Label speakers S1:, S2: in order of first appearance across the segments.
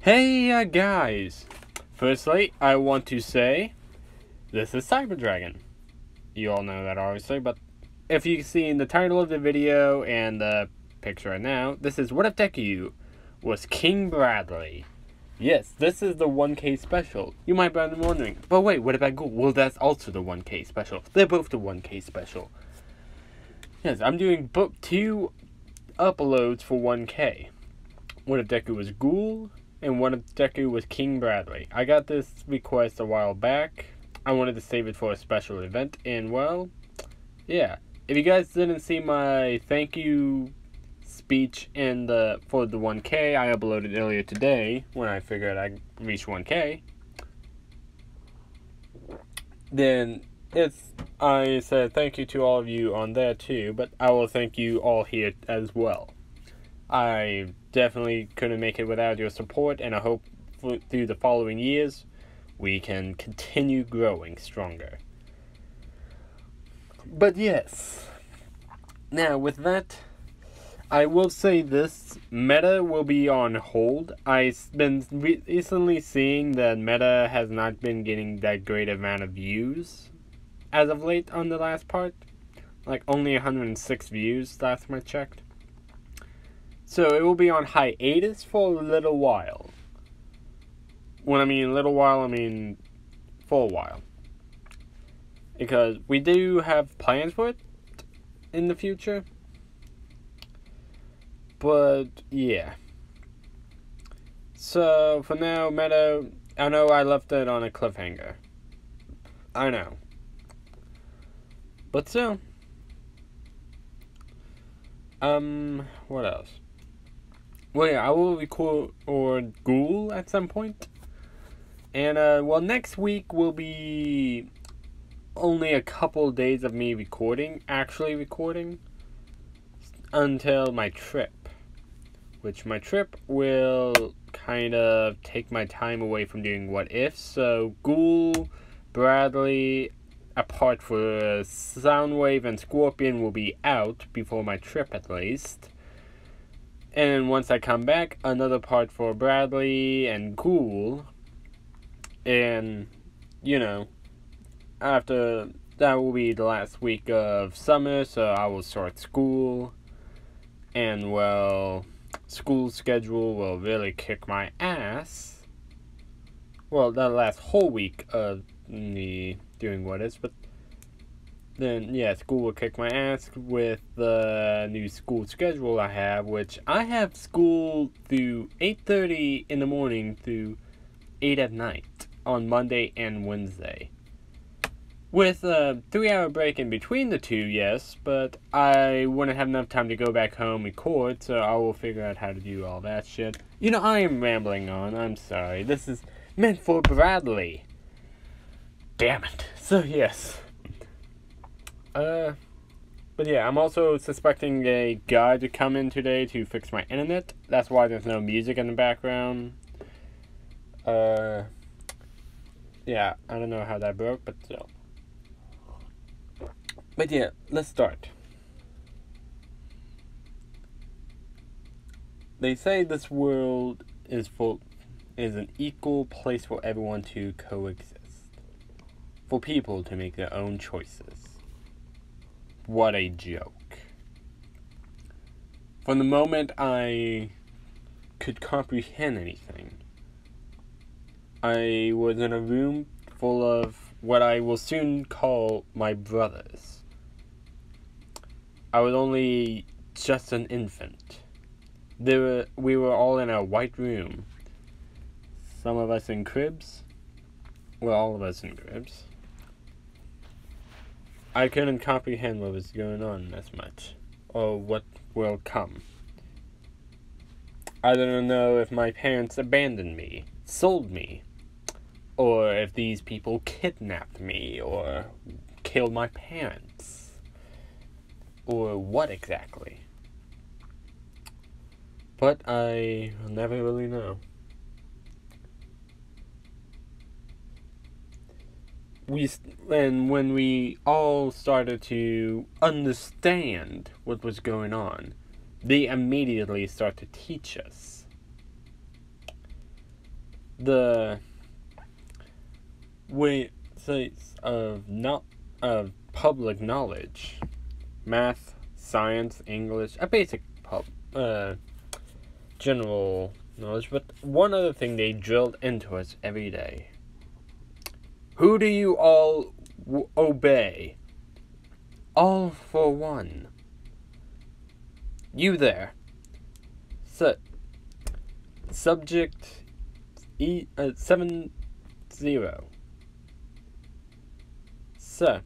S1: Hey guys! Firstly, I want to say this is Cyber Dragon. You all know that obviously, but if you've seen the title of the video and the picture right now, this is What If Deku was King Bradley. Yes, this is the 1K special. You might be wondering, but wait, what about Ghoul? Well, that's also the 1K special. They're both the 1K special. Yes, I'm doing book 2 uploads for 1K. What If Deku was Ghoul, and What If Deku was King Bradley. I got this request a while back. I wanted to save it for a special event, and well, yeah. If you guys didn't see my thank you speech for the 1K I uploaded earlier today, when I figured I'd reach 1K, then I said thank you to all of you on there too, but I will thank you all here as well. I definitely couldn't make it without your support, and I hope through the following years we can continue growing stronger. But yes, now with that, I will say this, Meta will be on hold. I've been recently seeing that Meta has not been getting that great amount of views as of late on the last part. Like only 106 views last time I checked. So it will be on hiatus for a little while. When I mean little while, I mean for a while. Because we do have plans for it in the future. But yeah. So for now, Meta, I know I left it on a cliffhanger. I know. But still. What else? Well, yeah, I will record Ghoul at some point. And, well, next week will be only a couple days of me actually recording, until my trip. Which my trip will kind of take my time away from doing What If. So, Ghoul, Bradley, apart for Soundwave and Scorpion will be out before my trip at least. And once I come back, another part for Bradley and Ghoul. And, you know, after that will be the last week of summer, so I will start school. And, well, school schedule will really kick my ass. Well, that last whole week of me doing What Ifs, but then, yeah, school will kick my ass with the new school schedule I have, which I have school through 8:30 in the morning through 8 at night on Monday and Wednesday. With a 3-hour break in between the two, yes, but I wouldn't have enough time to go back home and record, so I will figure out how to do all that shit. You know, I am rambling on, I'm sorry. This is meant for Bradley. Damn it. So, yes. But yeah, I'm also suspecting a guy to come in today to fix my internet. That's why there's no music in the background. Yeah, I don't know how that broke, but still. But yeah, let's start. They say this world is an equal place for everyone to coexist. For people to make their own choices. What a joke. From the moment I could comprehend anything, I was in a room full of what I will soon call my brothers. I was only just an infant. We were all in a white room. Some of us in cribs. Well, all of us in cribs. I couldn't comprehend what was going on as much, or what will come. I don't know if my parents abandoned me, sold me, or if these people kidnapped me, or killed my parents, or what exactly. But I will never really know. When we all started to understand what was going on, they immediately start to teach us. the ways of public knowledge, math, science, English, a basic general knowledge. But one other thing they drilled into us every day: who do you all obey? All for one. You there. Subject 70. Sir.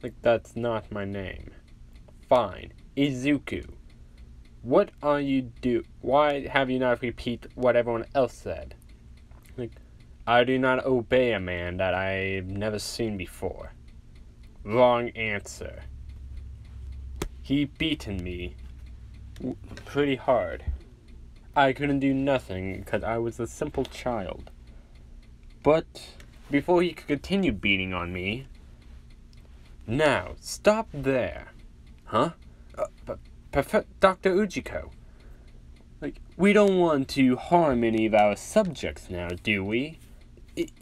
S1: Like, that's not my name. Fine. Izuku. What are you Why have you not repeat what everyone else said? Like, I do not obey a man that I've never seen before. Wrong answer. He beaten me pretty hard. I couldn't do nothing because I was a simple child. But before he could continue beating on me, now stop there, huh? Dr. Ujiko, like, we don't want to harm any of our subjects now, do we?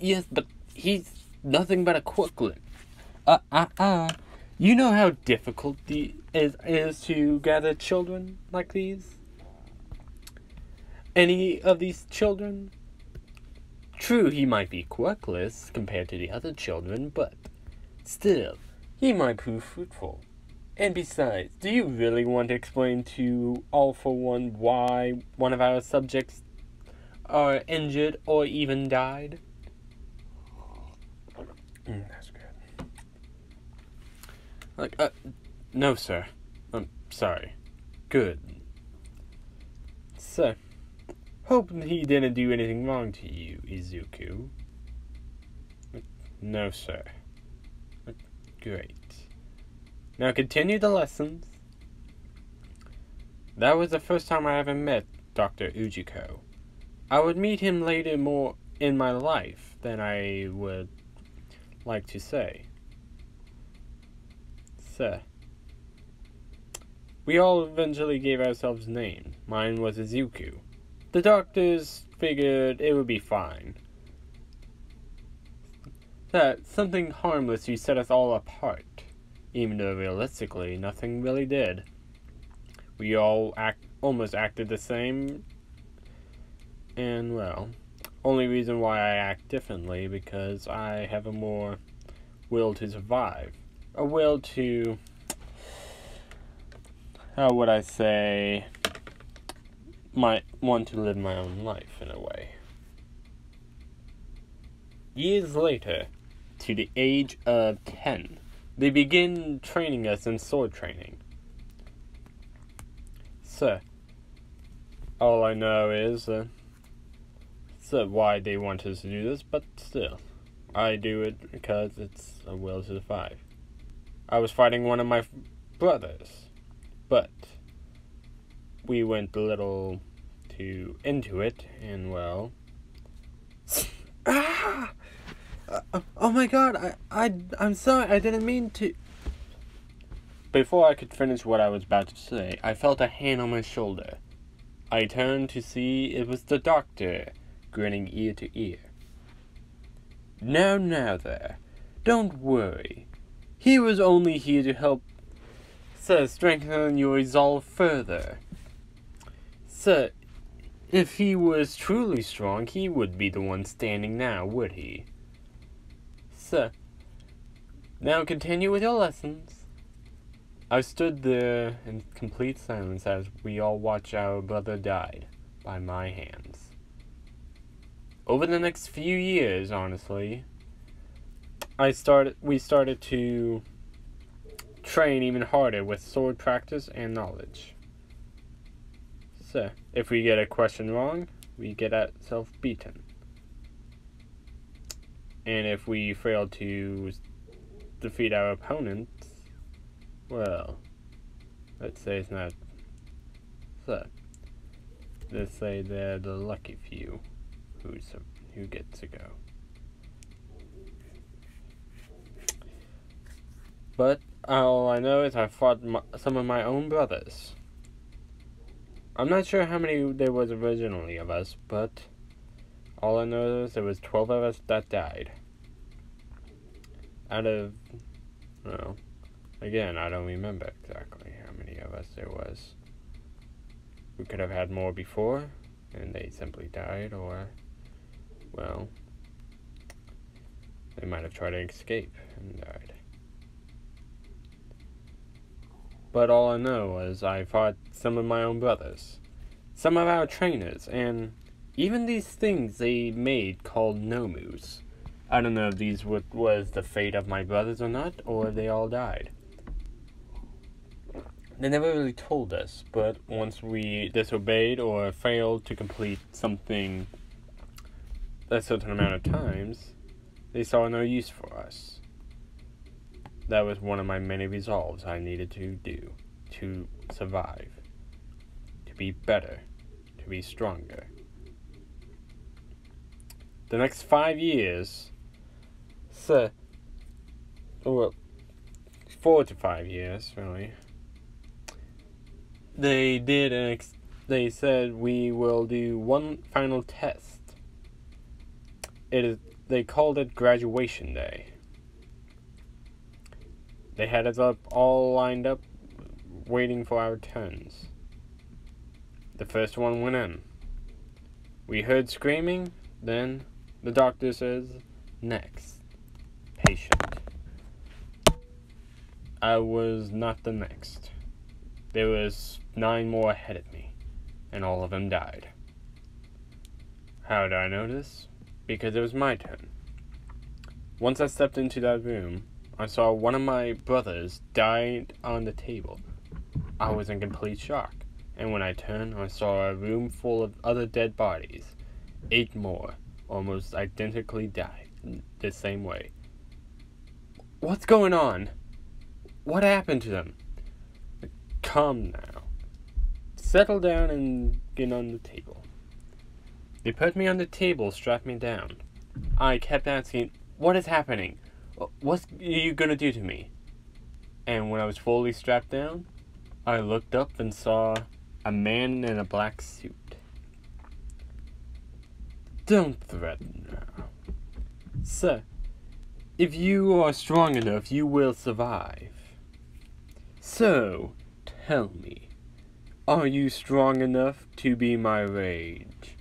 S1: Yes, but he's nothing but a quirklet. You know how difficult it is to gather children like these? Any of these children? True, he might be quirkless compared to the other children, but still, he might prove fruitful. And besides, do you really want to explain to All for One why one of our subjects are injured or even died? That's good. Like, no, sir. I'm sorry. Good. Sir, hope he didn't do anything wrong to you, Izuku. No, sir. Great. Now continue the lessons. That was the first time I ever met Dr. Ujiko. I would meet him later more in my life than I would like to say. Sir. We all eventually gave ourselves names. Mine was Izuku. The doctors figured it would be fine. That something harmless to set us all apart. Even though realistically, nothing really did. We all almost acted the same. And, well, only reason why I act differently because I have a more will to survive. A will to, how would I say, might want to live my own life in a way. Years later, to the age of 10, they begin training us in sword training. Sir, all I know is why they want us to do this, but still, I do it because it's a will to survive. I was fighting one of my brothers, but we went a little too into it, and well... oh my god, I'm sorry, I didn't mean to... Before I could finish what I was about to say, I felt a hand on my shoulder. I turned to see it was the doctor, grinning ear to ear. Now there, don't worry. He was only here to help, sir, strengthen your resolve further. Sir, if he was truly strong, he would be the one standing now, would he? Sir, now continue with your lessons. I stood there in complete silence as we all watched our brother die by my hands. Over the next few years, honestly, we started to train even harder with sword practice and knowledge. So, if we get a question wrong, we get ourselves beaten. And if we fail to defeat our opponents, well, let's say it's not. So, let's say they're the lucky few who gets to go. But all I know is I fought some of my own brothers. I'm not sure how many there was originally of us, but All I know is there was 12 of us that died. Out of, well, again, I don't remember exactly how many of us there was. We could have had more before, and they simply died, or, well, they might have tried to escape and died. But all I know was I fought some of my own brothers, some of our trainers, and even these things they made called nomus. I don't know if these was the fate of my brothers or not, or they all died. They never really told us, but once we disobeyed or failed to complete something a certain amount of times, they saw no use for us. That was one of my many resolves I needed to do to survive, to be better, to be stronger. The next 5 years, 4 to 5 years, really. They said we will do one final test. They called it graduation day. They had us up all lined up, waiting for our turns. The first one went in. We heard screaming, then the doctor says, next, patient. I was not the next. There was 9 more ahead of me, and all of them died. How did I know this? Because it was my turn. Once I stepped into that room, I saw one of my brothers died on the table. I was in complete shock, and when I turned, I saw a room full of other dead bodies. 8 more, almost identically died the same way. What's going on? What happened to them? Calm now. Settle down and get on the table. They put me on the table, strapped me down. I kept asking, what is happening? What are you gonna do to me? And when I was fully strapped down, I looked up and saw a man in a black suit. Don't threaten now. Sir, if you are strong enough, you will survive. So, tell me, are you strong enough to be my rage?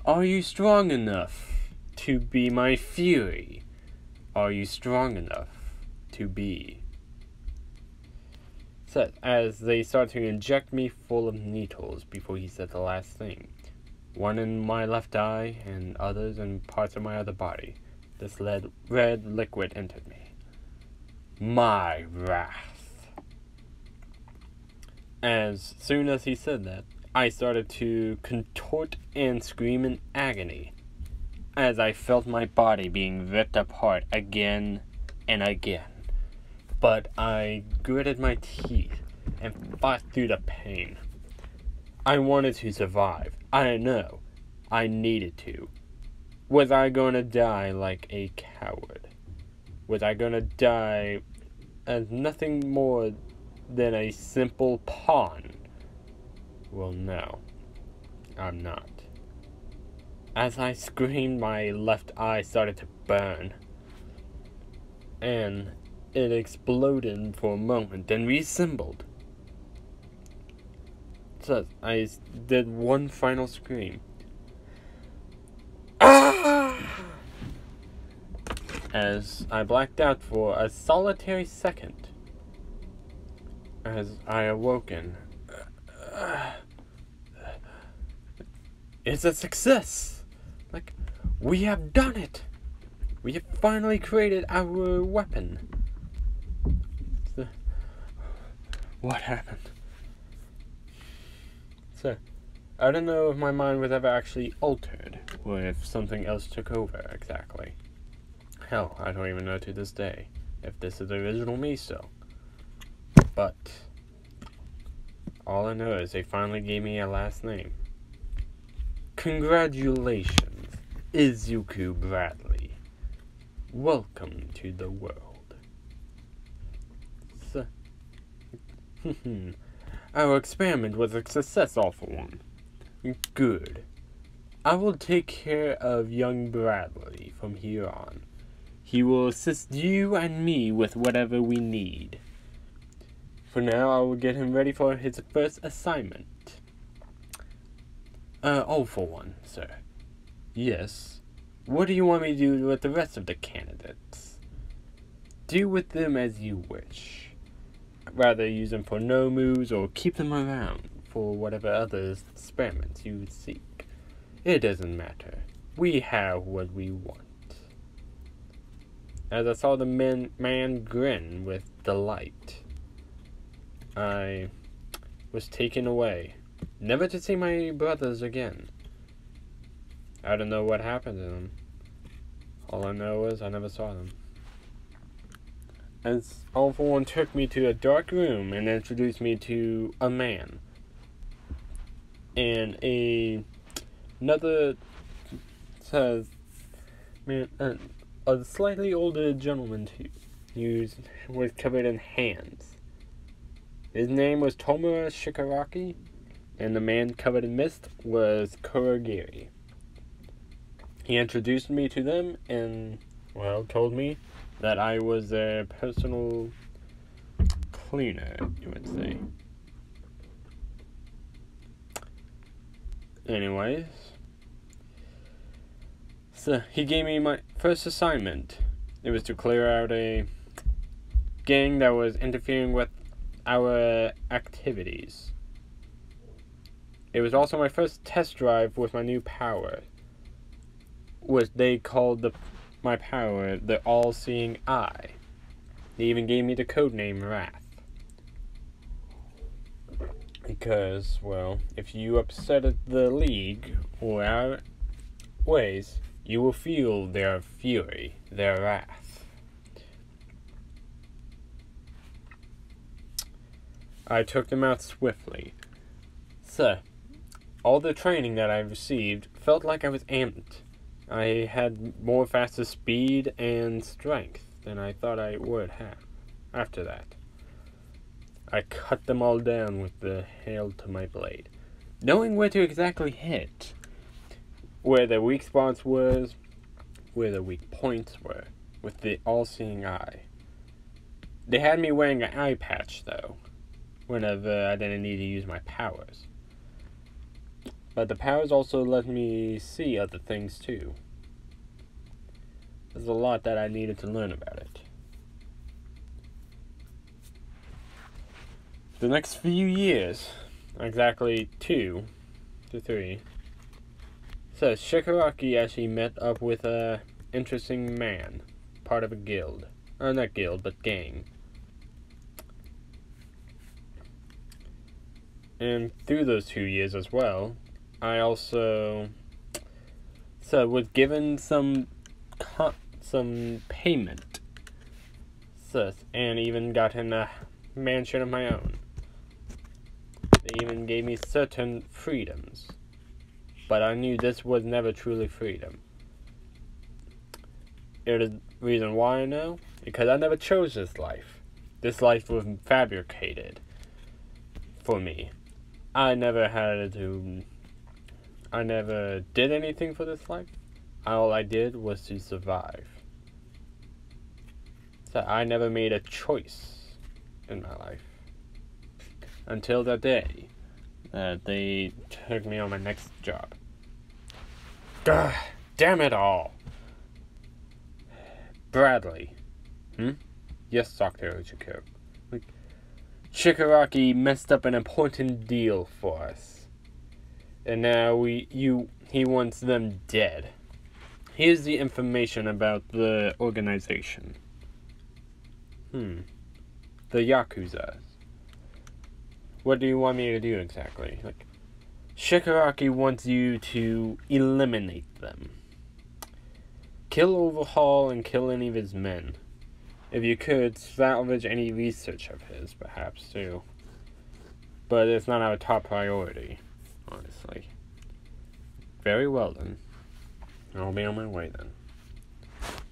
S1: Are you strong enough to be my fury? Are you strong enough to be? So, as they start to inject me full of needles before he said the last thing. One in my left eye and others in parts of my other body. This red liquid entered me. My wrath. As soon as he said that, I started to contort and scream in agony as I felt my body being ripped apart again and again. But I gritted my teeth and fought through the pain. I wanted to survive. I know. I needed to. Was I going to die like a coward? Was I going to die as nothing more than a simple pawn? Well, no. I'm not. As I screamed, my left eye started to burn. And it exploded for a moment, then reassembled. So I did one final scream. Ah! As I blacked out for a solitary second. As I awoken. It's a success! Like, we have done it! We have finally created our weapon. What happened? So, I don't know if my mind was ever actually altered, or if something else took over exactly. Hell, I don't even know to this day if this is the original me still. But all I know is they finally gave me a last name. Congratulations, Izuku Bradley. Welcome to the world. So, our experiment was a success, all for one. Good. I will take care of young Bradley from here on. He will assist you and me with whatever we need. For now, I will get him ready for his first assignment. All for one, sir. Yes. What do you want me to do with the rest of the candidates? Do with them as you wish. I'd rather use them for no moves or keep them around for whatever other experiments you seek. It doesn't matter. We have what we want. As I saw the man grin with delight, I was taken away, never to see my brothers again. I don't know what happened to them. All I know is I never saw them. As All for One took me to a dark room and introduced me to a man. And another says, a slightly older gentleman too. He was covered in hands. His name was Tomura Shikaraki, and the man covered in mist was Kurogiri. He introduced me to them and, well, told me that I was their personal cleaner, you would say. Anyways, so he gave me my first assignment. It was to clear out a gang that was interfering with our activities. It was also my first test drive with my new power, which they called my power the all-seeing eye. They even gave me the codename Wrath. Because, well, if you upset the League or our ways, you will feel their fury, their wrath. I took them out swiftly. So, all the training that I received felt like I was amped. I had more faster speed and strength than I thought I would have after that. I cut them all down with the hail to my blade, knowing where to exactly hit, where the weak spots was, where the weak points were, with the all-seeing eye. They had me wearing an eye patch, though, whenever I didn't need to use my powers. But the powers also let me see other things, too. There's a lot that I needed to learn about it. The next few years, exactly 2 to 3, so Shikaraki actually met up with a interesting man, part of a guild. Not guild, but gang. And through those 2 years as well, I also was given some payment, and even gotten a mansion of my own. They even gave me certain freedoms, but I knew this was never truly freedom. It is the reason why I know, because I never chose this life. This life was fabricated for me. I never did anything for this life. All I did was to survive. So I never made a choice in my life. Until that day that they took me on my next job. Gah, damn it all. Bradley. Yes, Dr. Ochiko. Shikaraki messed up an important deal for us. And now he wants them dead. Here's the information about the organization. The Yakuza. What do you want me to do exactly? Shikaraki wants you to eliminate them. Kill Overhaul and kill any of his men. If you could, salvage any research of his, perhaps, too. But it's not our top priority, honestly. Very well, then. I'll be on my way, then.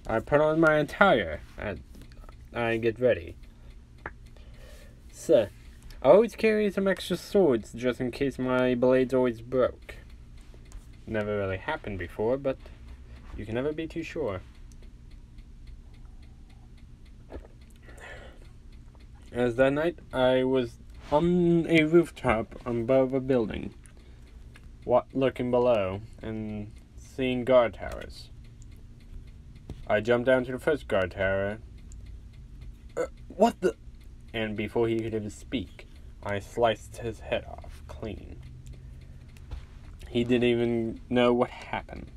S1: I put on my attire, and I get ready. So, I always carry some extra swords, just in case my blades always broke. never really happened before, but you can never be too sure. As that night, I was on a rooftop above a building, looking below and seeing guard towers. I jumped down to the first guard tower. What the? And before he could even speak, I sliced his head off clean. He didn't even know what happened,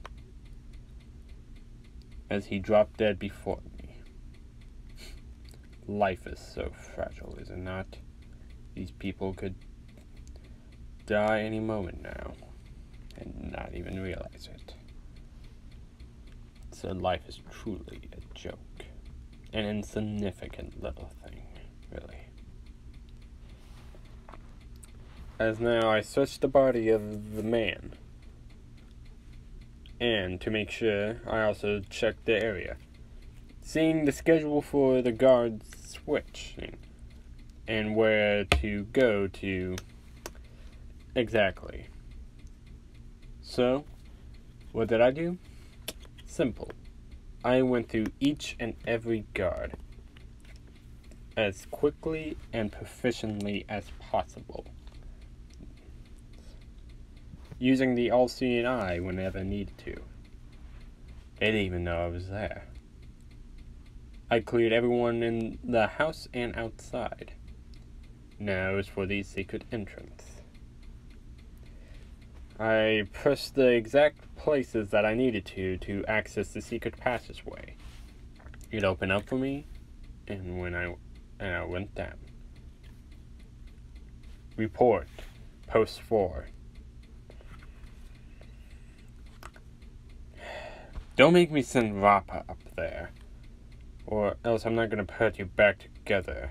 S1: as he dropped dead before me. Life is so fragile, is it not? These people could die any moment now, and not even realize it. So life is truly a joke. An insignificant little thing, really. As now I searched the body of the man. And to make sure, I also checked the area. Seeing the schedule for the guards switching and where to go to exactly. So, what did I do? Simple. I went through each and every guard as quickly and proficiently as possible, using the all-seeing eye whenever needed to. They didn't even know I was there. I cleared everyone in the house and outside. Now it was for the secret entrance. I pressed the exact places that I needed to access the secret passageway. It opened up for me, and I went down. Report, post 4. Don't make me send Rappa up there, or else I'm not gonna put you back together.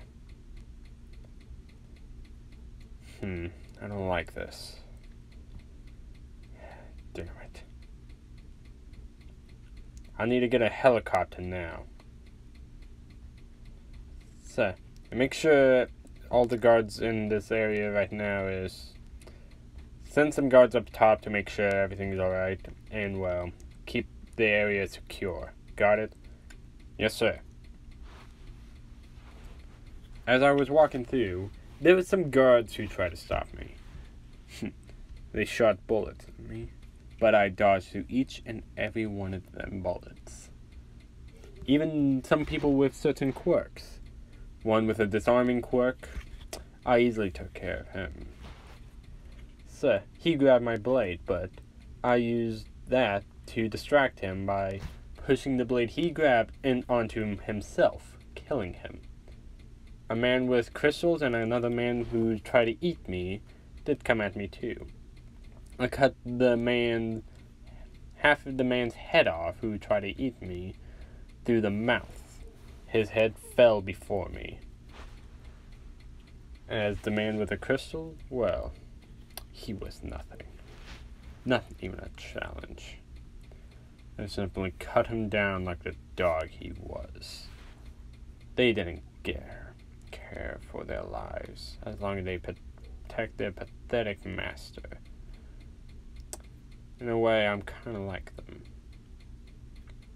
S1: I don't like this. Damn it. I need to get a helicopter now. So, make sure all the guards in this area right now is... Send some guards up top to make sure everything's alright, and, well, keep the area secure. Got it? Yes, sir. As I was walking through, there were some guards who tried to stop me. They shot bullets at me, but I dodged through each and every one of them bullets. Even some people with certain quirks. One with a disarming quirk, I easily took care of him. So, he grabbed my blade, but I used that to distract him by pushing the blade he grabbed onto himself, killing him. A man with crystals and another man who tried to eat me did come at me too. I cut half of the man's head off who tried to eat me through the mouth. His head fell before me. As the man with the crystal, well, he was nothing. Not even a challenge. I simply cut him down like the dog he was. They didn't care for their lives as long as they protect their pathetic master. In a way, I'm kind of like them.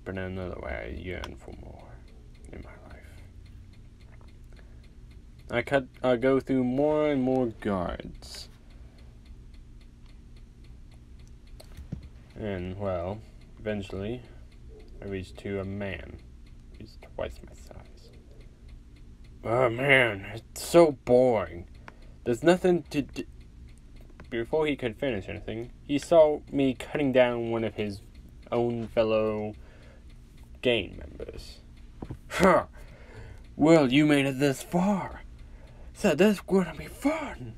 S1: But in another way, I yearn for more in my life. I go through more and more guards. And, well, eventually, I reached to a man who's twice my size. Oh man, it's so boring. There's nothing to do. Before he could finish anything, he saw me cutting down one of his own fellow gang members. Huh. Well, you made it this far. So this is gonna be fun.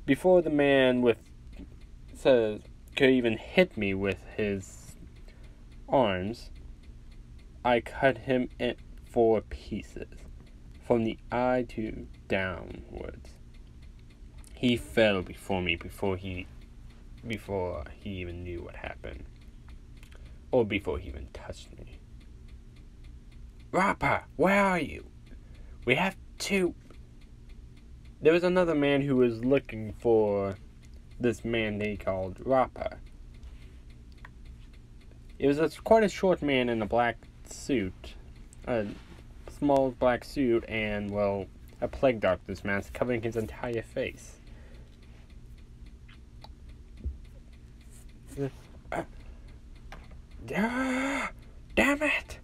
S1: Before the man could even hit me with his arms, I cut him in 4 pieces, from the eye to downwards. He fell before me before he even knew what happened, or before he even touched me. Rappa, where are you? We have to... There was another man who was looking for this man they called Rappa, It was quite a short man in a black suit, a small black suit, and, well, a plague doctor's mask covering his entire face. Damn it!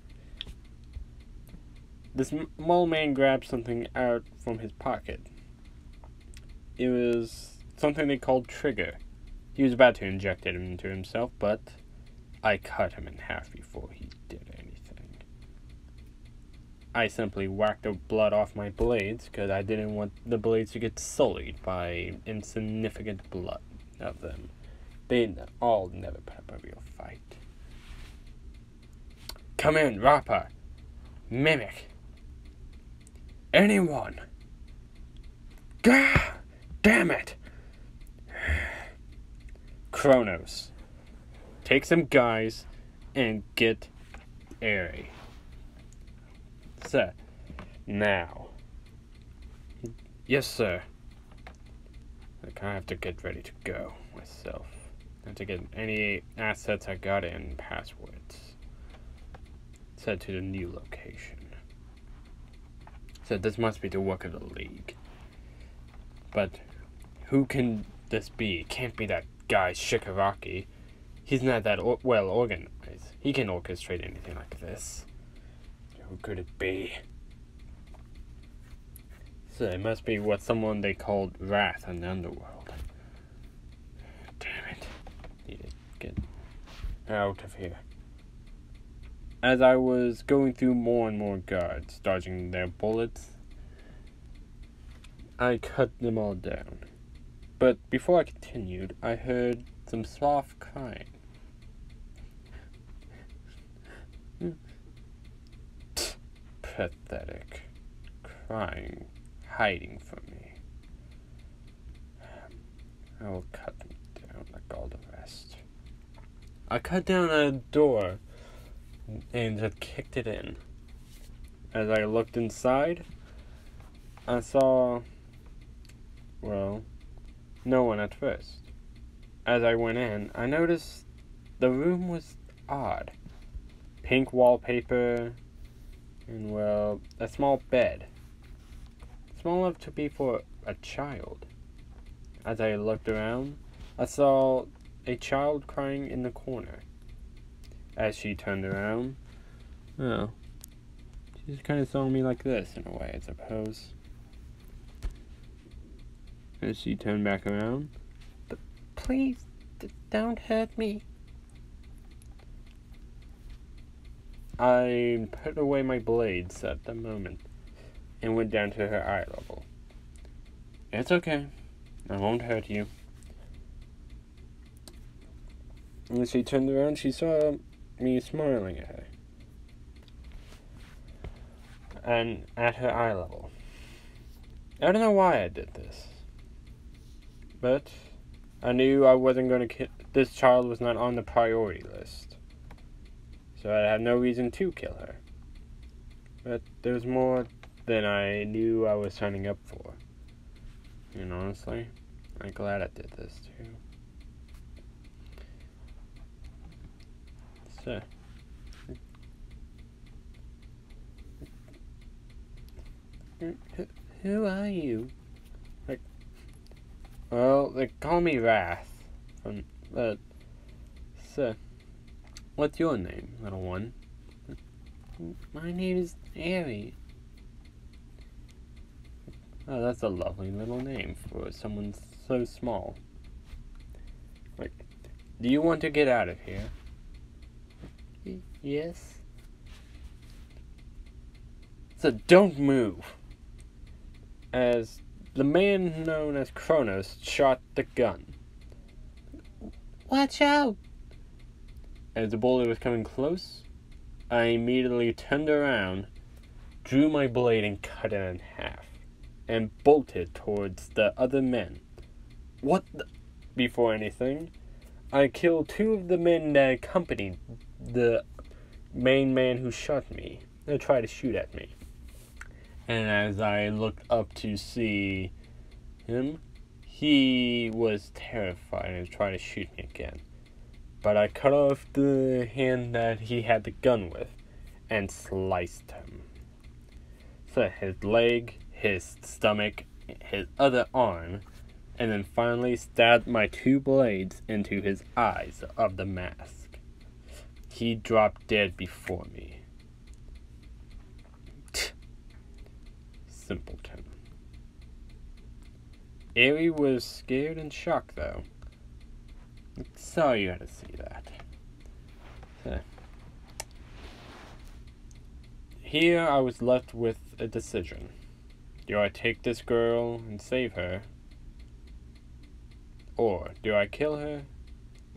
S1: This mole man grabbed something out from his pocket. It was something they called trigger. He was about to inject it into himself, but I cut him in half before he did anything. I simply whacked the blood off my blades because I didn't want the blades to get sullied by insignificant blood of them. They all never put up a real fight. Come in, Rapper. Mimic. Anyone. Gah! Damn it! Kronos. Take some guys and get airy. Sir. Now. Yes, sir. Like, I have to get ready to go myself. I have to get any assets I got and passwords. Set to the new location. Said this must be the work of the League. But who can this be? It can't be that guy Shikaraki. He's not that well organized. He can orchestrate anything like this. Who could it be? So it must be someone they called Wrath in the underworld. Damn it. Need to get out of here. As I was going through more and more guards, dodging their bullets, I cut them all down. But before I continued, I heard some soft crying. Pathetic. Crying, hiding from me. I will cut them down like all the rest. I cut down a door and just kicked it in. As I looked inside, I saw, well, no one at first. As I went in, I noticed the room was odd. Pink wallpaper, and, well, a small bed. Small enough to be for a child. As I looked around, I saw a child crying in the corner. As she turned around, well, she just kind of saw me like this, in a way, I suppose. As she turned back around, but please, don't hurt me. I put away my blades at the moment and went down to her eye level. It's okay. I won't hurt you. When she turned around, she saw me smiling at her. And at her eye level. I don't know why I did this. But I knew I wasn't going to this child was not on the priority list. So I had no reason to kill her. But there was more than I knew I was signing up for. And honestly, I'm glad I did this too. So, who are you? Like, well, they call me Wrath. But, so, what's your name, little one? My name is Airy. Oh, that's a lovely little name for someone so small. Like, do you want to get out of here? Yes. So don't move. As the man known as Kronos shot the gun. Watch out! As the bullet was coming close, I immediately turned around, drew my blade and cut it in half, and bolted towards the other men. What the? Before anything, I killed two of the men that accompanied the main man who shot me. They tried to shoot at me. And as I looked up to see him, he was terrified and was trying to shoot me again. but I cut off the hand that he had the gun with and sliced him. So his leg, his stomach, his other arm, and then finally stabbed my 2 blades into his eyes of the mask. He dropped dead before me. Simpleton. Aerie was scared and shocked, though. Sorry you had to see that. Here I was left with a decision. Do I take this girl and save her? Or do I kill her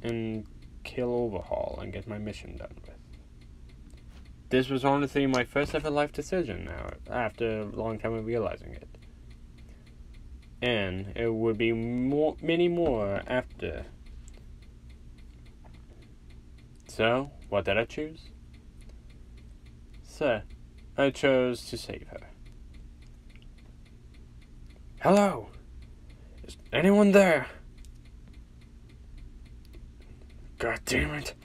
S1: and kill Overhaul and get my mission done with? This was honestly my first ever life decision now, after a long time of realizing it. And it would be many more after. So, what did I choose? So, I chose to save her. Hello? Is anyone there? God damn it.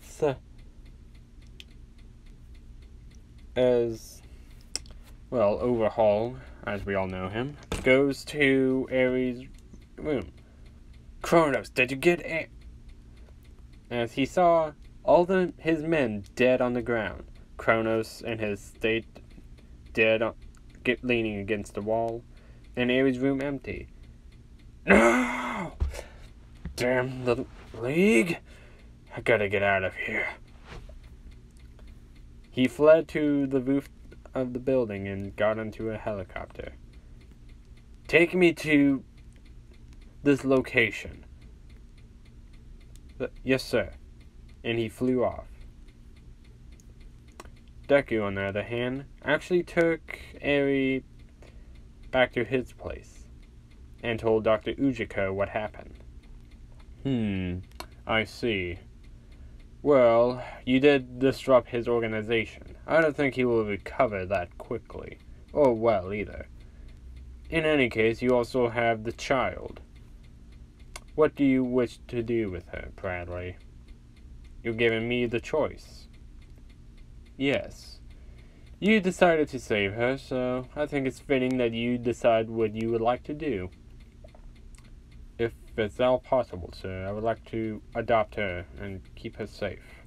S1: So, Overhaul, as we all know him, goes to Aerie's room. Kronos, did you get it? As he saw all his men dead on the ground, Kronos and his state dead, leaning against the wall, and Aerie's room empty. No! Damn the League! I gotta get out of here. He fled to the roof of the building and got into a helicopter. Take me to this location. Yes, sir. And he flew off. Deku, on the other hand, actually took Aerie back to his place and told Dr. Ujiko what happened. I see. Well, you did disrupt his organization. I don't think he will recover that quickly. Or well, either. In any case, you also have the child. What do you wish to do with her, Bradley? You're giving me the choice. Yes. You decided to save her, so I think it's fitting that you decide what you would like to do. If it's all possible, sir, I would like to adopt her and keep her safe.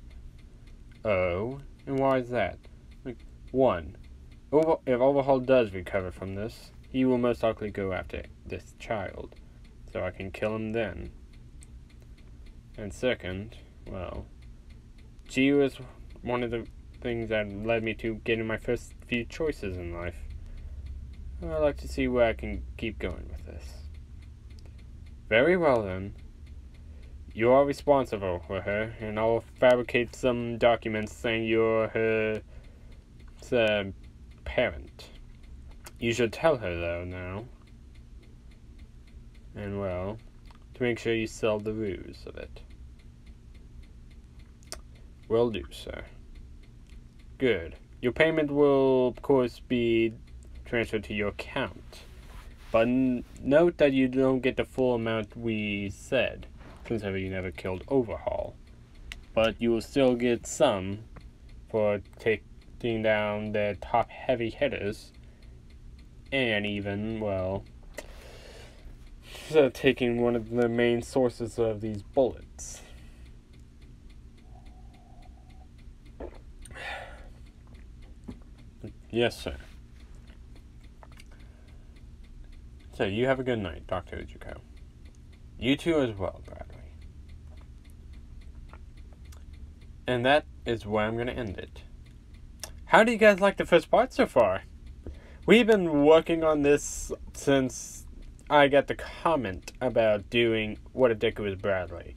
S1: Oh? And why is that? 1. If Overhaul does recover from this, he will most likely go after this child, so I can kill him then. And second, well, she was one of the things that led me to getting my first few choices in life. I'd like to see where I can keep going with this. Very well then. You are responsible for her, and I'll fabricate some documents saying you're her parent. You should tell her though now. And well, to make sure you sell the ruse of it. Will do, sir. Good. Your payment will, of course, be transferred to your account. But note that you don't get the full amount we said, considering you never killed Overhaul. But you will still get some for taking down the top heavy hitters, and even, well, taking one of the main sources of these bullets. Yes, sir. So, you have a good night, Dr. Ujiko. You too as well, Bradley. And that is where I'm going to end it. How do you guys like the first part so far? We've been working on this since I got the comment about doing What a Deku is Bradley.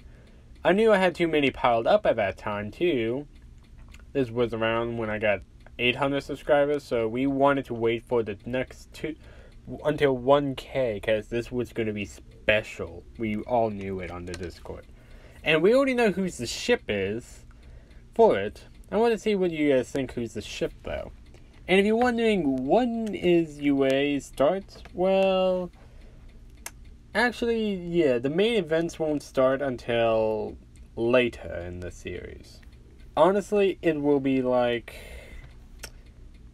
S1: I knew I had too many piled up at that time, too. This was around when I got 800 subscribers, so we wanted to wait for the next until 1K, because this was going to be special. We all knew it on the Discord. And we already know who the ship is for it. I want to see what you guys think who's the ship, though. And if you're wondering when is UA starts, well, Actually, yeah, the main events won't start until later in the series. Honestly, it will be like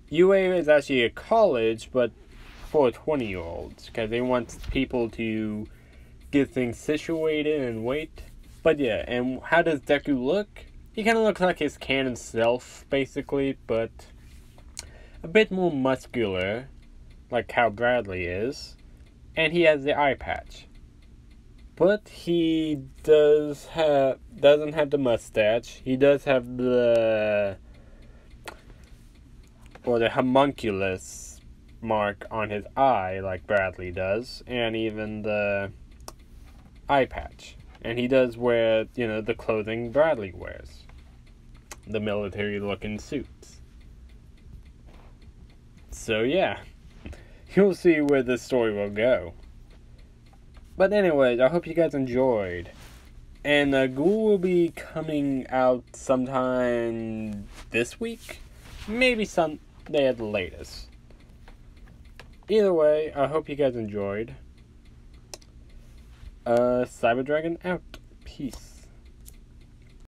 S1: UA is actually a college, but for 20-year-olds, because they want people to get things situated and wait. But yeah, and how does Deku look? He kind of looks like his canon self, basically, but a bit more muscular, like how Bradley is. And he has the eye patch. But he doesn't have the mustache. He does have the homunculus mark on his eye, like Bradley does, and even the eye patch. And he does wear, the clothing Bradley wears. The military-looking suits. So yeah, you'll see where this story will go. But anyways, I hope you guys enjoyed. And Ghoul will be coming out sometime this week. Maybe Sunday at the latest. Either way, I hope you guys enjoyed. Cyber Dragon out. Peace.